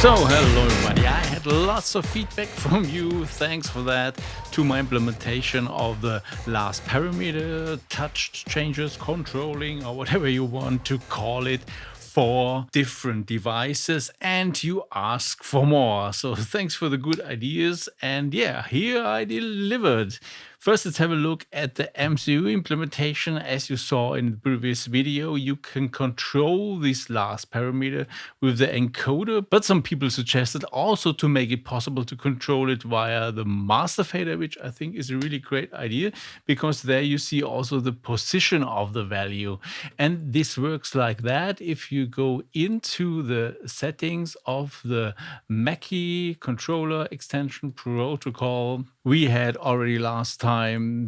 So, hello everybody. I had lots of feedback from you. Thanks for that. To my implementation of the last parameter, touch changes, controlling, or whatever you want to call it, for different devices, and you ask for more. So thanks for the good ideas. And yeah, here I delivered. First, let's have a look at the MCU implementation. As you saw in the previous video, you can control this last parameter with the encoder, but some people suggested also to make it possible to control it via the master fader, which I think is a really great idea, because there you see also the position of the value. And this works like that. If you go into the settings of the Mackie controller extension protocol, we had already last time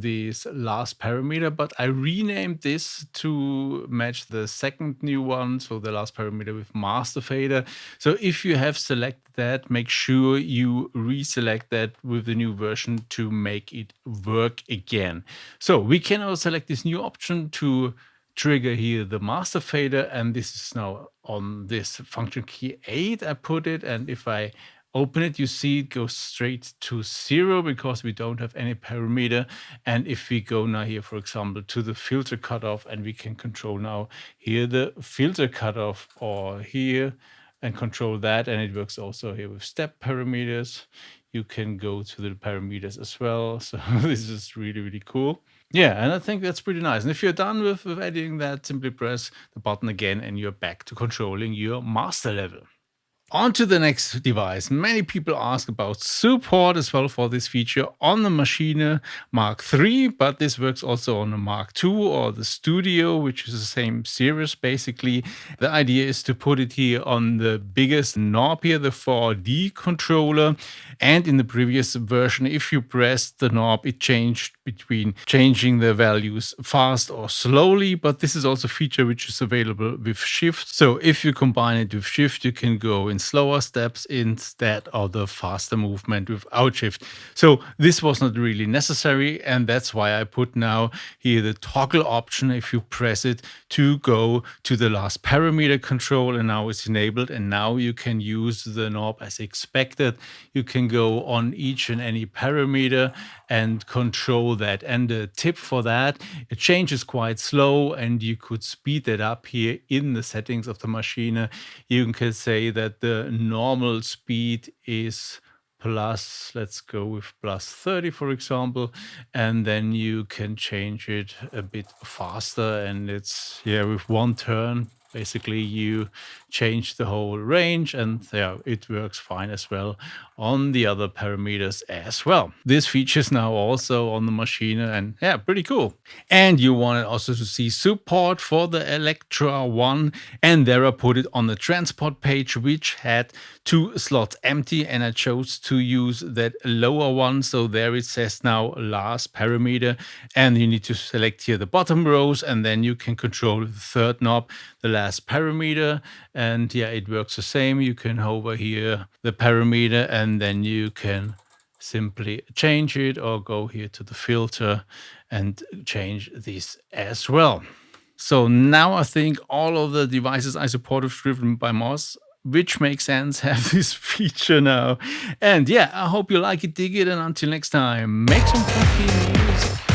this last parameter, but I renamed this to match the second new one, so the last parameter with master fader. So if you have selected that, make sure you reselect that with the new version to make it work again. So we can now select this new option to trigger here the master fader, and this is now on this function key 8 I put it, and if I open it, you see it goes straight to 0 because we don't have any parameter. And if we go now here, for example, to the filter cutoff, and we can control now here the filter cutoff, or here, and control that, and it works also here with step parameters. You can go to the parameters as well. So this is really, really cool. Yeah, and I think that's pretty nice. And if you're done with editing that, simply press the button again and you're back to controlling your master level. On to the next device. Many people ask about support as well for this feature on the Maschine Mark III, but this works also on the Mark II or the Studio, which is the same series basically. The idea is to put it here on the biggest knob here, the 4D controller. And in the previous version, if you pressed the knob, it changed between changing the values fast or slowly, but this is also a feature which is available with Shift. So if you combine it with Shift, you can go in slower steps instead of the faster movement without Shift. So this was not really necessary, and that's why I put now here the toggle option. If you press it to go to the last parameter control, and now it's enabled, and now you can use the knob as expected. You can go on each and any parameter and control that. And the tip for that, it changes quite slow, and you could speed that up here in the settings of the Maschine. You can say that the normal speed is plus, let's go with plus 30, for example, and then you can change it a bit faster, and it's, yeah, with one turn basically you change the whole range, and yeah, it works fine as well on the other parameters as well. This feature is now also on the Maschine, and yeah, pretty cool. And you wanted also to see support for the Electra One, and there I put it on the transport page, which had 2 slots empty, and I chose to use that lower one. So there it says now last parameter, and you need to select here the bottom rows, and then you can control the third knob, the last parameter. And yeah, it works the same. You can hover here the parameter, and then you can simply change it, or go here to the filter and change this as well. So now I think all of the devices I support with DrivenByMoss, which makes sense, have this feature now. And yeah, I hope you like it, dig it, and until next time, make some funky music.